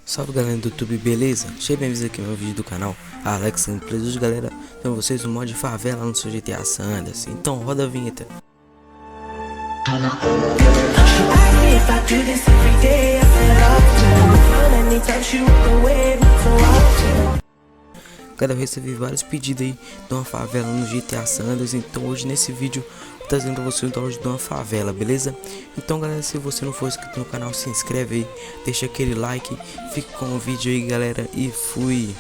Salve galera do YouTube, beleza? Sejam bem-vindos aqui no meu vídeo do canal Alex Gameplays. Hoje galera, tenho vocês um mod favela no seu GTA San Andreas. Então roda a vinheta. Galera, eu recebi vários pedidos aí de uma favela no GTA San Andreas. Então hoje nesse vídeo eu tô trazendo pra vocês o download de uma favela, beleza? Então galera, se você não for inscrito no canal, se inscreve aí, deixa aquele like, fique com o vídeo aí galera, e fui!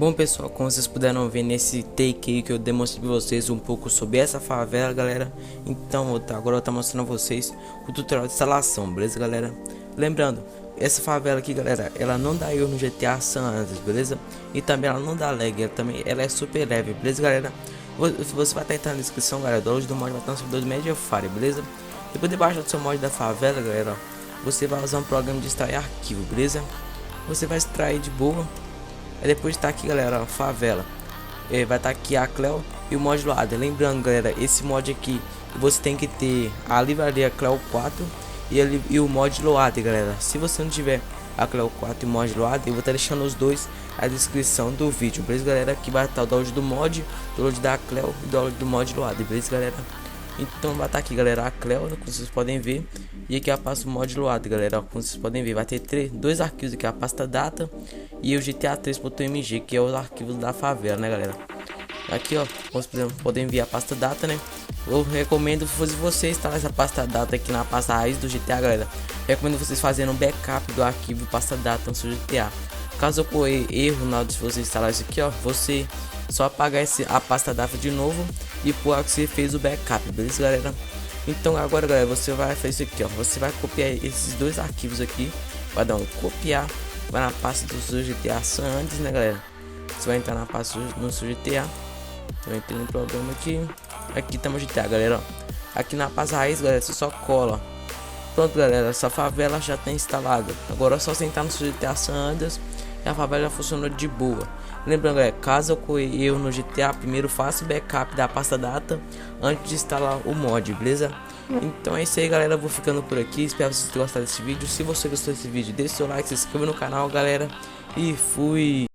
Bom pessoal, como vocês puderam ver nesse take aí que eu demonstrei pra vocês um pouco sobre essa favela, galera. Então agora eu tô mostrando a vocês o tutorial de instalação, beleza galera? Lembrando, essa favela aqui galera, ela não dá erro no GTA San Andreas, beleza? E também ela não dá lag, ela é super leve, beleza galera? Você vai estar entrando na descrição galera, o download do mod vai estar no servidor do Mediafire, beleza? Depois de baixar do seu mod da favela galera, você vai usar um programa de extrair arquivo, beleza? Você vai extrair de boa. Aí depois tá aqui galera, a favela, vai estar aqui a Cleo e o mod Loader. Lembrando galera, esse mod aqui você tem que ter a livraria Cleo 4 e o mod Loader galera. Se você não tiver a Cleo 4 e o mod Loader, eu vou estar deixando os dois na descrição do vídeo, beleza galera? Aqui vai estar o download do mod, download da Cleo e download do mod Loader, beleza galera? Então vai estar aqui galera a Cleo, como vocês podem ver, e aqui a pasta mod Loader galera, como vocês podem ver, vai ter dois arquivos aqui, a pasta data e o GTA 3.mg, que é os arquivos da favela, né galera? Aqui ó, como vocês podem ver a pasta data, né? Eu recomendo, se você instalar essa pasta data aqui na pasta raiz do GTA galera, recomendo vocês fazerem um backup do arquivo pasta data no seu GTA. Caso ocorra erro na hora de você instalar isso aqui ó, você só apagar a pasta data de novo e pôr que você fez o backup, beleza galera? Então agora galera, você vai fazer isso aqui ó, você vai copiar esses dois arquivos aqui, vai dar um copiar, vai na pasta do seu GTA San Andreas, né galera? Você vai entrar na pasta no seu GTA, eu entrei no programa aqui tá meu GTA galera, ó. Aqui na pasta raiz galera, você só cola. Pronto galera, essa favela já tem instalada. Agora é só você entrar no seu GTA San Andreas e a favela já funciona de boa. Lembrando galera, caso ocorra erro no GTA, primeiro faça o backup da pasta data antes de instalar o mod, beleza? Então é isso aí galera, eu vou ficando por aqui, espero que vocês tenham gostado desse vídeo. Se você gostou desse vídeo, deixe seu like, se inscreva no canal galera, e fui!